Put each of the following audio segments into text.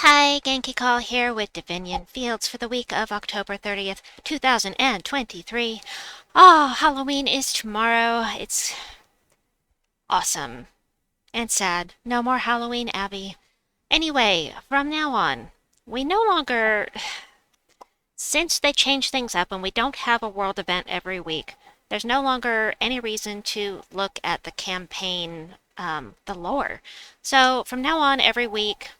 Hi, Genki Call here with Divinion Fields for the week of October 30th, 2023. Oh, Halloween is tomorrow. It's awesome and sad. No more Halloween, Abby. Anyway, from now on, we no longer, since they changed things up and we don't have a world event every week, there's no longer any reason to look at the campaign, the lore. So from now on, every week,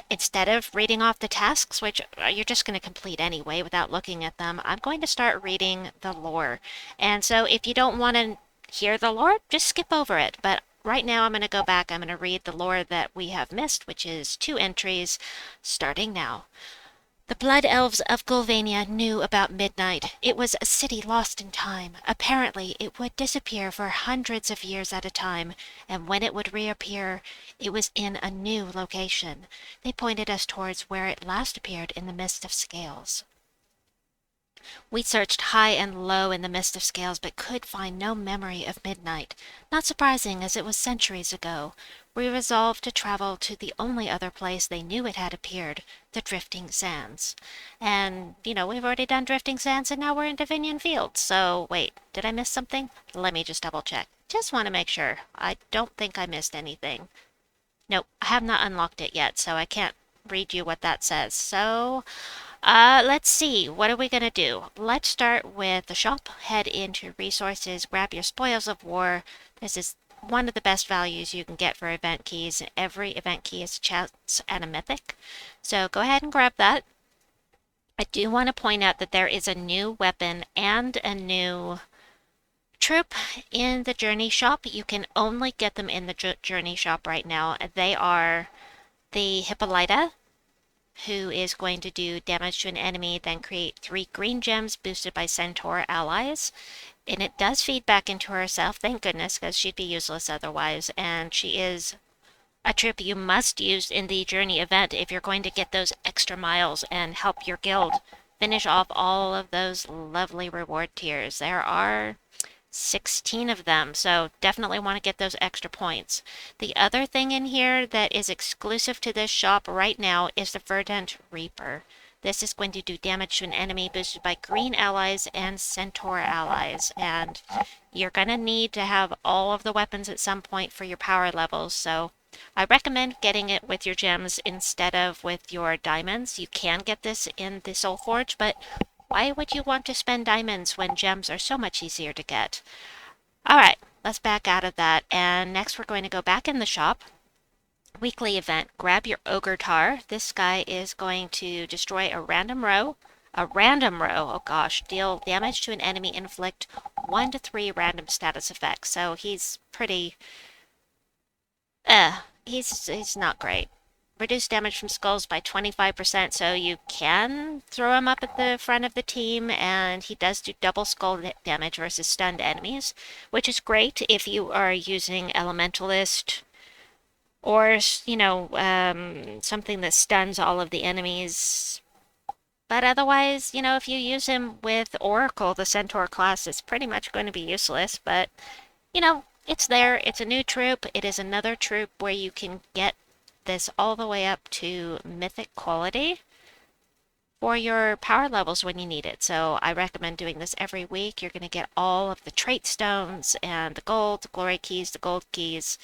instead of reading off the tasks, which you're just going to complete anyway without looking at them, I'm going to start reading the lore. And so if you don't want to hear the lore, just skip over it. But right now I'm going to go back. I'm going to read the lore that we have missed, which is 2 entries, starting now. The Blood Elves of Gulvania knew about midnight. It was a city lost in time. Apparently, it would disappear for hundreds of years at a time, and when it would reappear, it was in a new location. They pointed us towards where it last appeared in the Mist of Scales. We searched high and low in the Mist of Scales, but could find no memory of midnight. Not surprising, as it was centuries ago. We resolved to travel to the only other place they knew it had appeared, the Drifting Sands. And, we've already done Drifting Sands, and now we're in Divinion Fields. So, wait, did I miss something? Let me just double check. Just want to make sure. I don't think I missed anything. Nope, I have not unlocked it yet, so I can't read you what that says. So, let's see. What are we going to do? Let's start with the shop. Head into resources, grab your spoils of war. This is one of the best values you can get for event keys. Every event key is a chance at a mythic. So go ahead and grab that. I do want to point out that there is a new weapon and a new troop in the Journey shop. You can only get them in the Journey shop right now. They are the Hippolyta, who is going to do damage to an enemy, then create 3 green gems boosted by Centaur allies. And it does feed back into herself, thank goodness, because she'd be useless otherwise. And she is a troop you must use in the Journey event if you're going to get those extra miles and help your guild finish off all of those lovely reward tiers. There are 16 of them, so definitely want to get those extra points. The other thing in here that is exclusive to this shop right now is the Verdant Reaper. This is going to do damage to an enemy boosted by green allies and centaur allies, and you're going to need to have all of the weapons at some point for your power levels, so I recommend getting it with your gems instead of with your diamonds. You can get this in the Soul Forge, but why would you want to spend diamonds when gems are so much easier to get? Alright, let's back out of that, and next we're going to go back in the shop. Weekly event, grab your Ogre Tar. This guy is going to destroy a random row. Oh gosh, deal damage to an enemy, inflict 1 to 3 random status effects. So he's pretty, he's not great. Reduce damage from skulls by 25%, so you can throw him up at the front of the team, and he does do double skull damage versus stunned enemies, which is great if you are using Elementalist or, something that stuns all of the enemies. But otherwise, if you use him with Oracle, the Centaur class, it's pretty much going to be useless, but, it's there. It's a new troop. It is another troop where you can get this all the way up to mythic quality for your power levels when you need it. So I recommend doing this every week. You're going to get all of the trait stones and the gold, the glory keys, the gold keys,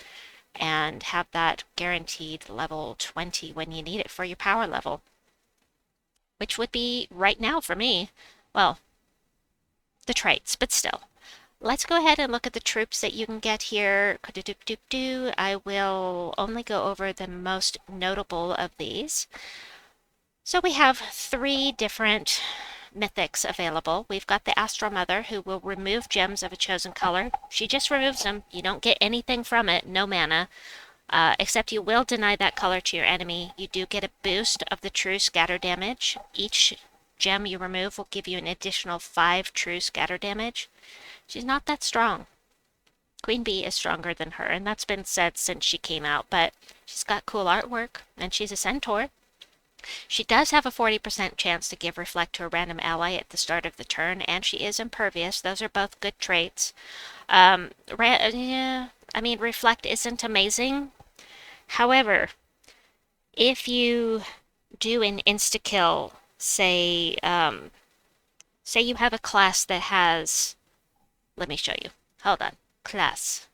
and have that guaranteed level 20 when you need it for your power level, which would be right now for me. Well, the traits, but still. Let's go ahead and look at the troops that you can get here. I will only go over the most notable of these. So we have 3 different mythics available. We've got the Astral Mother, who will remove gems of a chosen color. She just removes them. You don't get anything from it, no mana. Except you will deny that color to your enemy. You do get a boost of the true scatter damage. Each gem you remove will give you an additional 5 true scatter damage. She's not that strong. Queen Bee is stronger than her, and that's been said since she came out, but she's got cool artwork, and she's a centaur. She does have a 40% chance to give Reflect to a random ally at the start of the turn, and she is impervious. Those are both good traits. Yeah, Reflect isn't amazing. However, If you do an insta-kill, say you have a class that has, let me show you. Hold on. Class.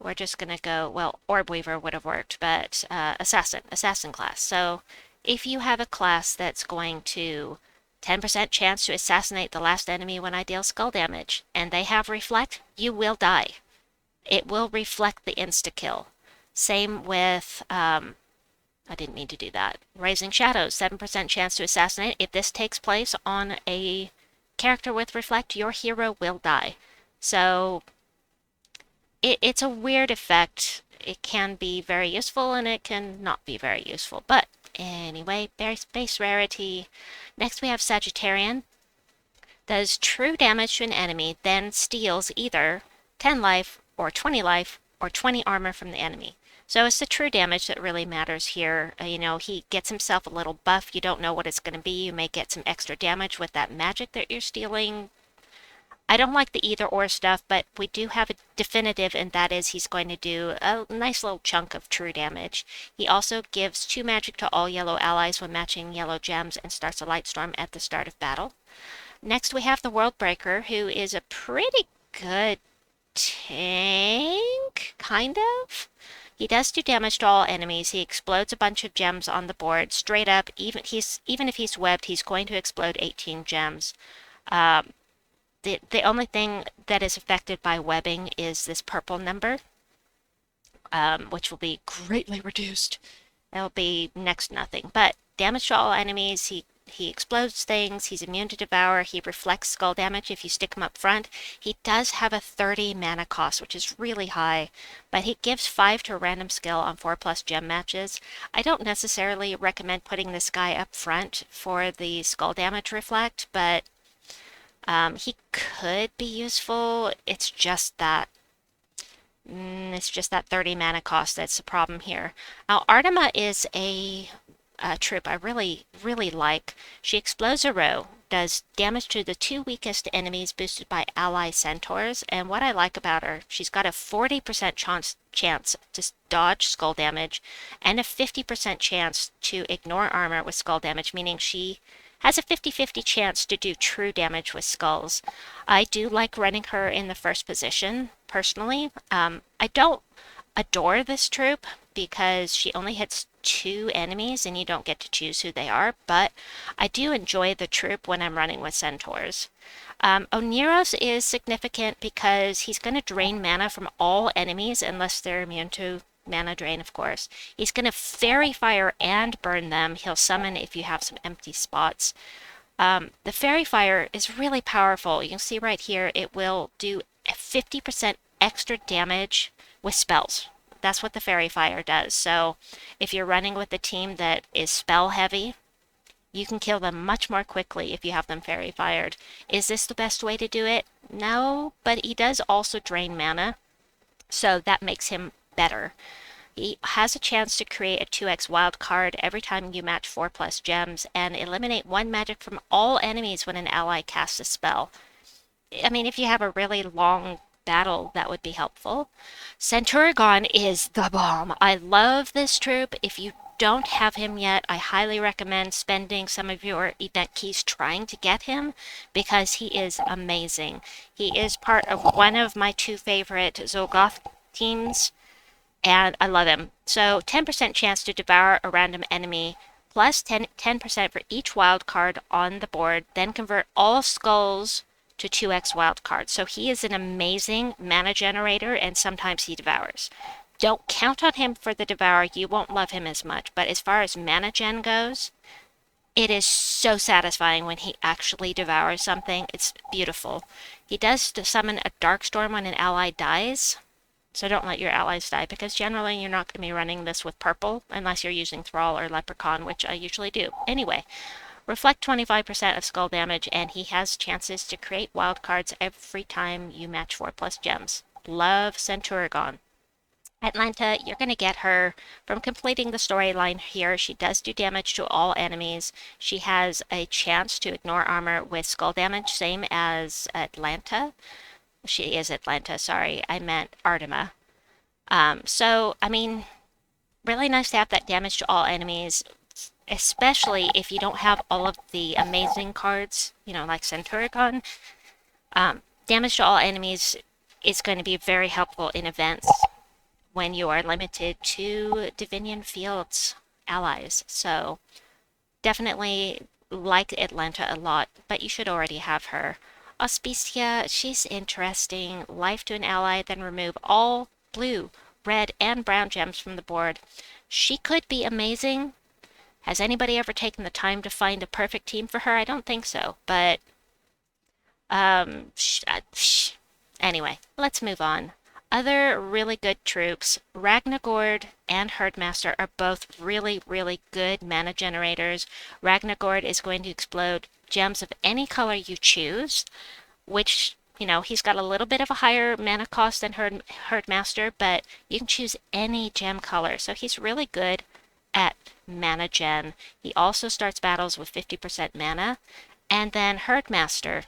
We're just gonna go, well, Orb Weaver would have worked, but assassin class. So if you have a class that's going to 10% chance to assassinate the last enemy when I deal skull damage, and they have reflect, you will die. It will reflect the insta-kill. Same with, I didn't mean to do that. Raising Shadows, 7% chance to assassinate. If this takes place on a character with reflect, your hero will die. So it's a weird effect. It can be very useful and it can not be very useful. But anyway, base rarity. Next we have Sagittarian. Does true damage to an enemy, then steals either 10 life or 20 life or 20 armor from the enemy. So it's the true damage that really matters here. You know, he gets himself a little buff. You don't know what it's going to be. You may get some extra damage with that magic that you're stealing. I don't like the either or stuff, but we do have a definitive, and that is he's going to do a nice little chunk of true damage. He also gives 2 magic to all yellow allies when matching yellow gems and starts a light storm at the start of battle. Next we have the World Breaker, who is a pretty good tank, kind of. He does do damage to all enemies. He explodes a bunch of gems on the board straight up. Even if he's webbed, he's going to explode 18 gems. Um, the only thing that is affected by webbing is this purple number, which will be greatly reduced. It'll be next to nothing. But damage to all enemies, he explodes things, he's immune to devour, he reflects skull damage if you stick him up front. He does have a 30 mana cost, which is really high, but he gives 5 to a random skill on 4+ gem matches. I don't necessarily recommend putting this guy up front for the skull damage reflect, but he could be useful. It's just that 30 mana cost that's the problem here. Now, Artema is a troop I really, really like. She explodes a row, does damage to the 2 weakest enemies boosted by ally centaurs, and what I like about her, she's got a 40% chance to dodge skull damage and a 50% chance to ignore armor with skull damage, meaning she has a 50-50 chance to do true damage with skulls. I do like running her in the first position, personally. I don't adore this troop because she only hits 2 enemies and you don't get to choose who they are, but I do enjoy the troop when I'm running with centaurs. Oniros is significant because he's going to drain mana from all enemies unless they're immune to mana drain, of course. He's going to fairy fire and burn them. He'll summon if you have some empty spots. The fairy fire is really powerful. You can see right here it will do a 50% extra damage with spells. That's what the fairy fire does. So if you're running with a team that is spell heavy, you can kill them much more quickly if you have them fairy fired. Is this the best way to do it? No, but he does also drain mana, so that makes him better. He has a chance to create a 2x wild card every time you match 4+ gems and eliminate 1 magic from all enemies when an ally casts a spell. I mean, if you have a really long battle, that would be helpful. Centurigon is the bomb. I love this troop. If you don't have him yet, I highly recommend spending some of your event keys trying to get him because he is amazing. He is part of one of my 2 favorite Zolgoth teams, and I love him. So 10% chance to devour a random enemy, plus 10% for each wild card on the board, then convert all skulls to 2x wild cards. So he is an amazing mana generator, and sometimes he devours. Don't count on him for the devour, you won't love him as much, but as far as mana gen goes, it is so satisfying when he actually devours something. It's beautiful. He does summon a dark storm when an ally dies, so don't let your allies die, because generally you're not going to be running this with purple unless you're using Thrall or Leprechaun, which I usually do. Anyway, reflect 25% of skull damage, and he has chances to create wild cards every time you match 4+ gems. Love Centurigon. Atlanta, you're going to get her from completing the storyline here. She does do damage to all enemies. She has a chance to ignore armor with skull damage, same as Atlanta. She is Atlanta, sorry. I meant Artema. So, I mean, Really nice to have that damage to all enemies, especially if you don't have all of the amazing cards, like Centurion. Damage to all enemies is going to be very helpful in events when you are limited to Divinion Fields allies. So definitely like Atlanta a lot, but you should already have her. Auspicia, she's interesting. Life to an ally, then remove all blue, red, and brown gems from the board. She could be amazing. Has anybody ever taken the time to find a perfect team for her? I don't think so, but anyway, let's move on. Other really good troops, Ragnagord and Herdmaster are both really, really good mana generators. Ragnagord is going to explode gems of any color you choose, which, he's got a little bit of a higher mana cost than Herdmaster, but you can choose any gem color. So he's really good at mana gen. He also starts battles with 50% mana. And then Herdmaster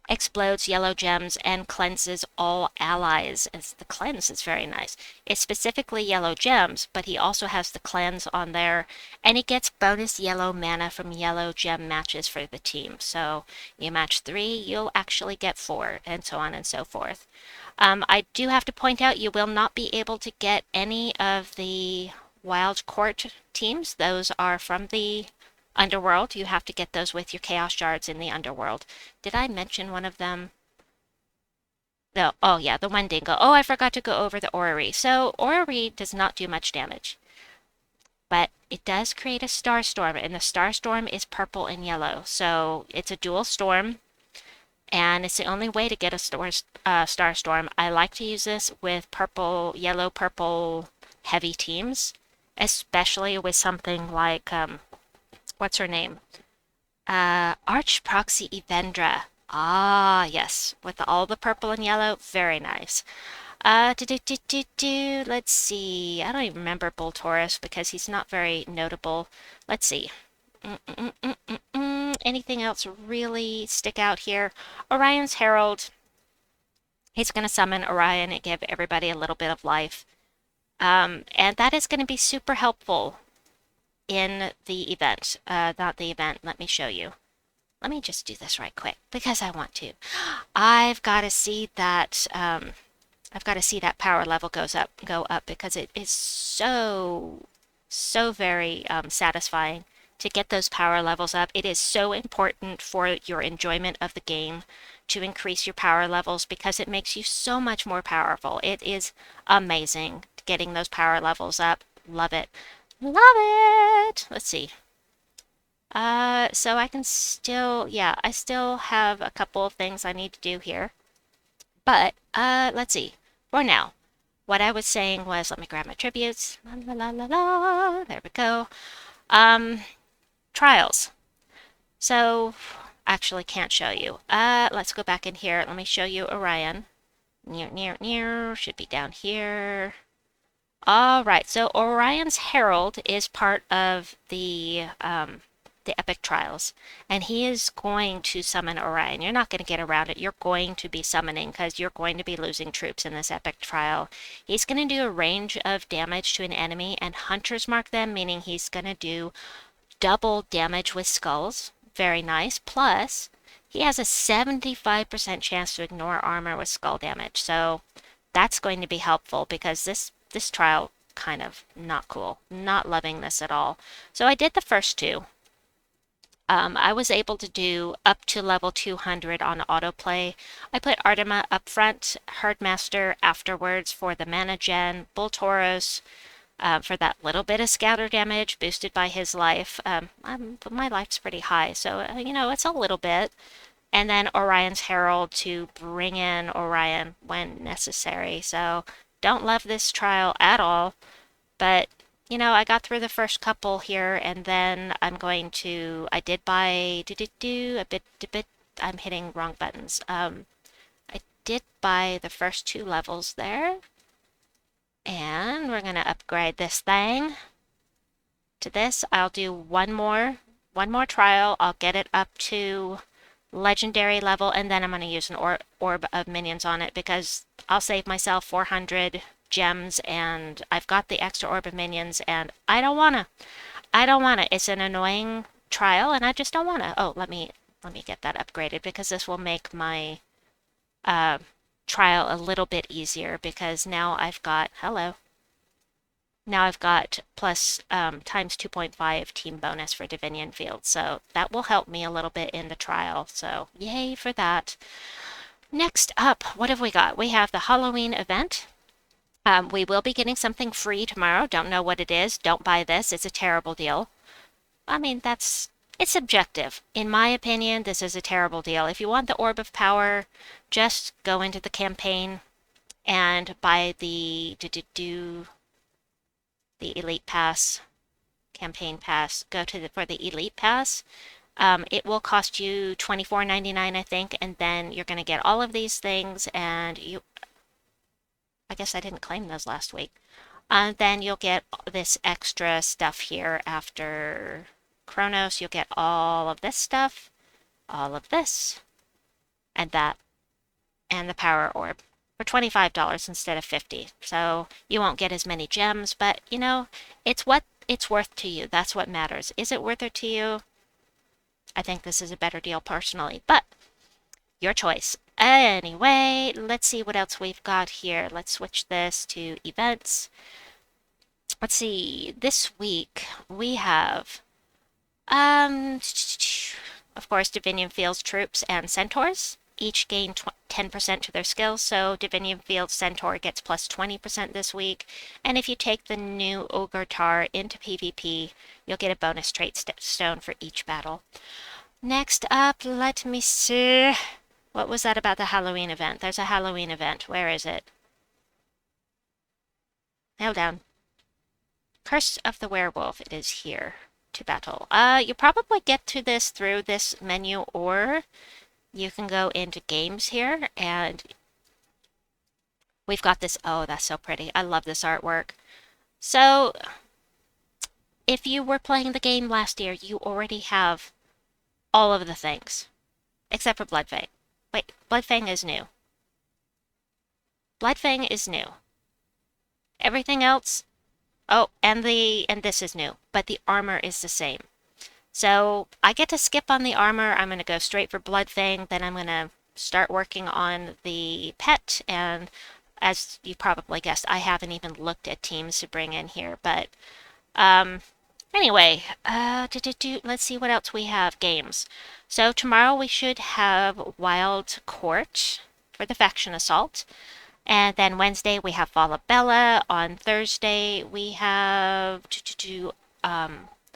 explodes yellow gems and cleanses all allies. And the cleanse is very nice. It's specifically yellow gems, but he also has the cleanse on there, and he gets bonus yellow mana from yellow gem matches for the team. So you match 3, you'll actually get 4, and so on and so forth. I do have to point out you will not be able to get any of the Wild Court teams. Those are from the Underworld. You have to get those with your Chaos Shards in the Underworld. Did I mention one of them? No. Oh, yeah, the Wendigo. Oh, I forgot to go over the Orrery. So, Orrery does not do much damage, but it does create a Starstorm, and the Starstorm is purple and yellow. So, it's a dual storm, and it's the only way to get a Starstorm. I like to use this with purple, yellow, purple heavy teams, especially with something like, what's her name? Arch Proxy Evendra. Ah, yes, with all the purple and yellow, very nice. Let's see. I don't even remember Bull Taurus because he's not very notable. Let's see. Anything else really stick out here? Orion's Herald. He's going to summon Orion and give everybody a little bit of life. And that is going to be super helpful in the event. Not the event, let me show you. Let me just do this right quick because I want to. I've got to see that power level go up because it is so very satisfying to get those power levels up. It is so important for your enjoyment of the game to increase your power levels because it makes you so much more powerful. It is amazing getting those power levels up. Love it. Love it! Let's see. So I can still, yeah, I still have a couple of things I need to do here. But, let's see. For now, what I was saying was, let me grab my tributes. La la la la la. There we go. Trials. So, actually can't show you. Let's go back in here. Let me show you Orion. Near, should be down here. All right, so Orion's Herald is part of the Epic Trials, and he is going to summon Orion. You're not going to get around it. You're going to be summoning because you're going to be losing troops in this Epic Trial. He's going to do a range of damage to an enemy and Hunter's Mark them, meaning he's going to do double damage with skulls. Very nice. Plus, he has a 75% chance to ignore armor with skull damage. So that's going to be helpful because this trial kind of not cool. Not loving this at all. So I did the first 2. I was able to do up to level 200 on autoplay. I put Artima up front, Herdmaster afterwards for the mana gen, Bull Taurus for that little bit of scatter damage boosted by his life. My life's pretty high, so it's a little bit. And then Orion's Herald to bring in Orion when necessary. So don't love this trial at all, but I got through the first couple here, and then I did buy a bit. I'm hitting wrong buttons. I did buy the first 2 levels there, and we're gonna upgrade this thing to this. I'll do one more trial. I'll get it up to legendary level, and then I'm gonna use an orb of minions on it because I'll save myself 400 gems, and I've got the extra orb of minions, and I don't wanna. I don't wanna. It's an annoying trial, and I just don't wanna. Oh, let me get that upgraded because this will make my uh, trial a little bit easier because now I've got hello. Now I've got plus times 2.5 team bonus for Divinion Field, so that will help me a little bit in the trial. So yay for that. Next up, what have we got? We have the Halloween event. We will be getting something free tomorrow. Don't know what it is. Don't buy this. It's a terrible deal. I mean, it's subjective. In my opinion, this is a terrible deal. If you want the Orb of Power, just go into the campaign and buy the Elite Pass, campaign pass. Go to for the Elite Pass. It will cost you $24.99, I think, and then you're going to get all of these things, and I guess I didn't claim those last week. Then you'll get this extra stuff here after Chronos. You'll get all of this stuff, all of this, and that, and the Power Orb for $25 instead of $50. So you won't get as many gems, but you know, it's what it's worth to you. That's what matters. Is it worth it to you? I think this is a better deal personally, but your choice. Anyway, let's see what else we've got here. Let's switch this to events. Let's see. This week we have, of course, Divinion Field's troops and centaurs. Each gain 10% to their skills, so Divinion Field Centaur gets plus 20% this week. And if you take the new Ogre Tar into PvP, you'll get a bonus trait stone for each battle. Next up, let me see. What was that about the Halloween event? There's a Halloween event. Where is it? Nail down. Curse of the Werewolf. It is here to battle. You probably get to this through this menu, or you can go into games here, and we've got this. Oh, that's so pretty. I love this artwork. So, if you were playing the game last year, you already have all of the things, except for Bloodfang. Wait, Bloodfang is new. Bloodfang is new. Everything else, oh, and this is new, but the armor is the same. So I get to skip on the armor. I'm going to go straight for Bloodfang, then I'm going to start working on the pet, and as you probably guessed, I haven't even looked at teams to bring in here, but anyway, let's see what else we have. Games. So tomorrow we should have Wild Court for the Faction Assault. And then Wednesday we have Falabella. On Thursday we have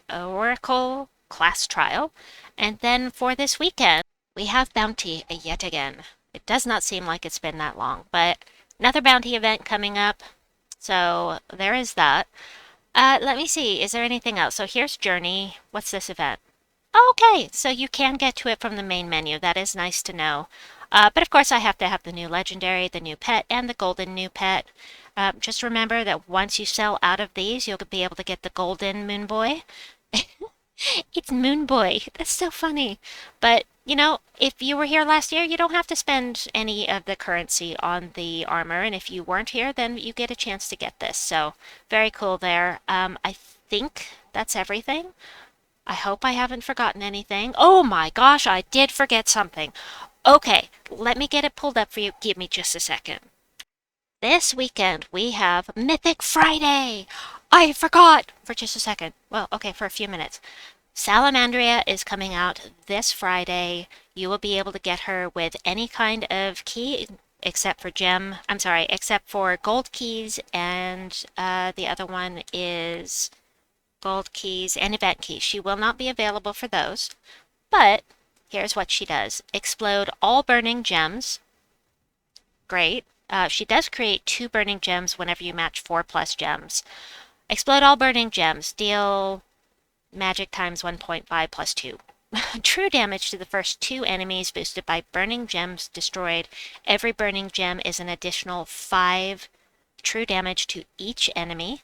Oracle Class Trial. And then for this weekend we have Bounty yet again. It does not seem like it's been that long, but another Bounty event coming up. So there is that. Let me see. Is there anything else? So here's Journey. What's this event? Okay, so you can get to it from the main menu. That is nice to know. But of course I have to have the new legendary, the new pet, and the golden new pet. Just remember that once you sell out of these, you'll be able to get the golden Moon Boy. It's Moon Boy. That's so funny. But, you know, if you were here last year, you don't have to spend any of the currency on the armor. And if you weren't here, then you get a chance to get this. So, very cool there. I think that's everything. I hope I haven't forgotten anything. Oh my gosh, I did forget something. Okay, let me get it pulled up for you. Give me just a second. This weekend we have Mythic Friday. I forgot for just a second. Well, okay, for a few minutes. Salamandria is coming out this Friday. You will be able to get her with any kind of key except for except for gold keys, and the other one is gold keys and event keys. She will not be available for those, but here's what she does. Explode all burning gems. Great. She does create 2 burning gems whenever you match 4+ gems. Explode all burning gems. Deal magic times 1.5 plus 2. True damage to the first 2 enemies boosted by burning gems destroyed. Every burning gem is an additional 5 true damage to each enemy.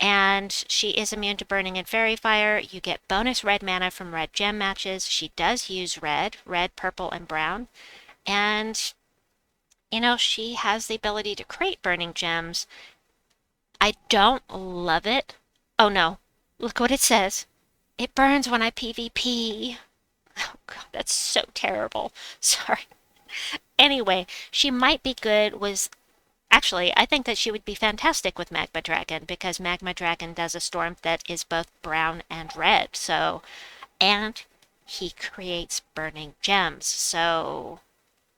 And she is immune to burning and fairy fire. You get bonus red mana from red gem matches. She does use red, purple, and brown. And, you know, she has the ability to create burning gems. I don't love it. Oh no, look what it says. It burns when I PvP. Oh god, that's so terrible. Sorry. Anyway, she might be good with. Actually, I think that she would be fantastic with Magma Dragon because Magma Dragon does a storm that is both brown and red. So, and he creates burning gems. So,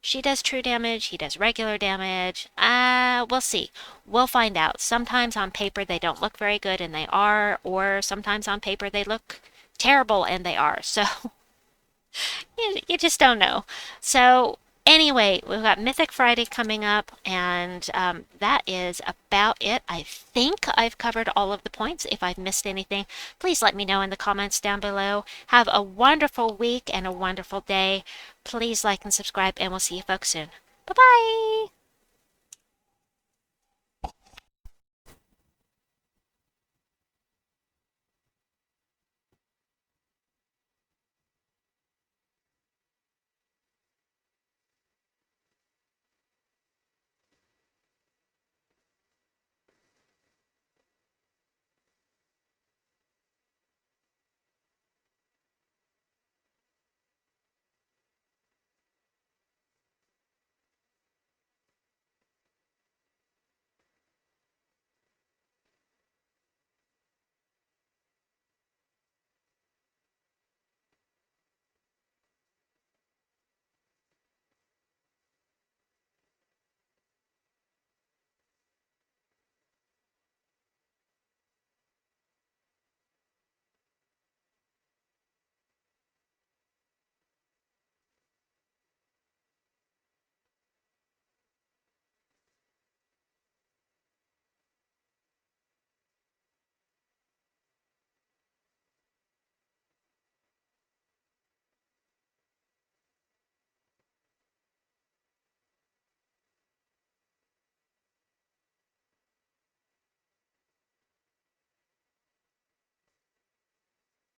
she does true damage, he does regular damage. We'll see. We'll find out. Sometimes on paper they don't look very good and they are, or sometimes on paper they look terrible and they are. So, you just don't know. So, anyway, we've got Mythic Friday coming up, and that is about it. I think I've covered all of the points. If I've missed anything, please let me know in the comments down below. Have a wonderful week and a wonderful day. Please like and subscribe, and we'll see you folks soon. Bye bye!